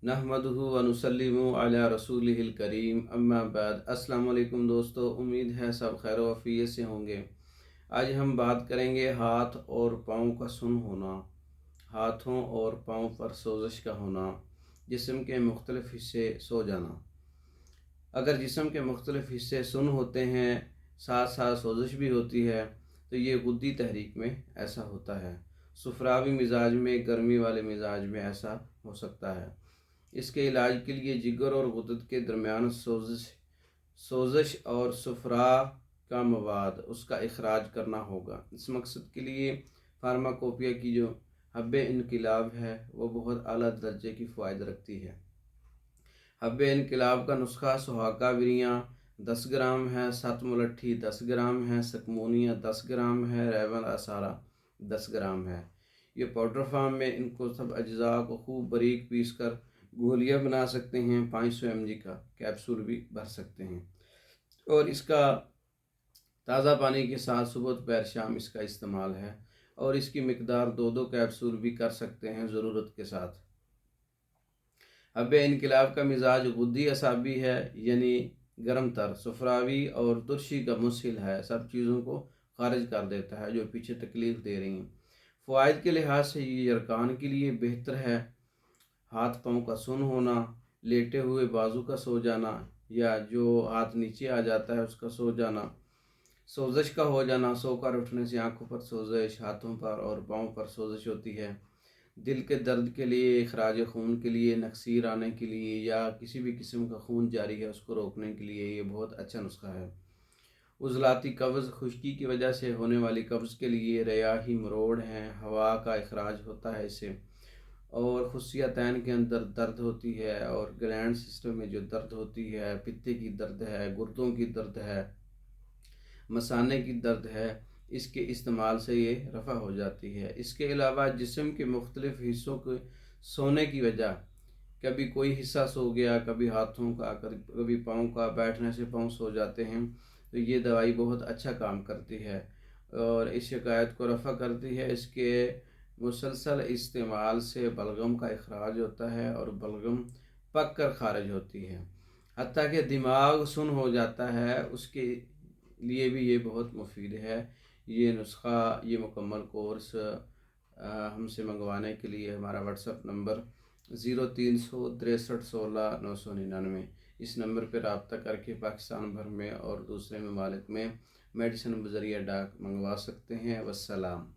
नहमदुहु व नुसल्लिमु अला रसूलिहिल करीम अम्मा बाद। अस्सलाम वालेकुम दोस्तों, उम्मीद है सब खैर व आफियत से होंगे। आज हम बात करेंगे हाथ और पाँव का सुन्न होना, हाथों और पाँव पर सोजिश का होना, जिस्म के मुख्तलिफ हिस्से सो जाना। अगर जिस्म के मुख्तलिफ हिस्से सुन्न होते हैं, साथ साथ सोजिश भी होती है, तो ये गुद्दी तहरीक में ऐसा होता है। सुफरावी मिजाज में, गर्मी वाले मिजाज में ऐसा हो सकता है। इसके इलाज के लिए जिगर और गुदत के दरमियान सोजिश और सुफरा का मवाद उसका इखराज करना होगा। इस मकसद के लिए फार्माकोपिया की जो हब्बे इनकिलाब है वो बहुत आला दर्जे की फ़ायद रखती है। हब्बे इनकिलाब का नुस्खा सुहागा विरियाँ 10 ग्राम है, सत मुलट्ठी 10 ग्राम है, सकमोनिया 10 ग्राम है, रेवन असारा 10 ग्राम है। ये पाउडर फार्म में इनको सब अज्जा को खूब बारीक पीस कर गोलियाँ बना सकते हैं। 500 mg का कैप्सूल भी भर सकते हैं और इसका ताज़ा पानी के साथ सुबह दोपहर शाम इसका इस्तेमाल है। और इसकी मिकदार 2-2 कैप्सूल भी कर सकते हैं ज़रूरत के साथ। हब्बे इनकिलाब का मिजाज गुद्दी असाबी है, यानी गर्म तर, सफरावी और तुरशी का मुस्हिल है। सब चीज़ों को खारिज कर देता है जो पीछे तकलीफ़ दे रही हैं। फ़वाइद के लिहाज से ये यरकान के लिए बेहतर है। हाथ पाँव का सुन्न होना, लेटे हुए बाजू का सो जाना या जो हाथ नीचे आ जाता है उसका सो जाना, सोजिश का हो जाना, सोकर उठने से आँखों पर सोजिश, हाथों पर और पाँव पर सोजिश होती है। दिल के दर्द के लिए, इखराज खून के लिए, नक्सीर आने के लिए या किसी भी किस्म का खून जारी है उसको रोकने के लिए ये बहुत अच्छा नुस्खा है। उज़लाती कब्ज़, खुश्की की वजह से होने वाली कब्ज़ के लिए रयाही मरोड़ हैं, हवा का इखराज होता है इससे। और खुशियातैन के अंदर दर्द होती है और ग्लैंड सिस्टम में जो दर्द होती है, पित्ते की दर्द है, गुर्दों की दर्द है, मसाने की दर्द है, इसके इस्तेमाल से ये रफ़ा हो जाती है। इसके अलावा जिस्म के मुख्तलिफ़ हिस्सों के सोने की वजह, कभी कोई हिस्सा सो गया, कभी हाथों का, कभी पाँव का, बैठने से पाँव सो जाते हैं, तो ये दवाई बहुत अच्छा काम करती है और इस शिकायत को रफ़ा करती है। इसके मुसलसल इस्तेमाल से बलगम का इखराज होता है और बलगम पक कर खारिज होती है। हत्ता कि दिमाग सुन्न हो जाता है, उसके लिए भी ये बहुत मुफीद है। ये नुस्खा, ये मुकम्मल कोर्स हमसे मंगवाने के लिए हमारा व्हाट्सअप नंबर 036316 999, इस नंबर पर रब्ता करके पाकिस्तान भर में और दूसरे ममालिक में मेडिसिन बज़रिया डाक मंगवा सकते हैं। वस्सलाम।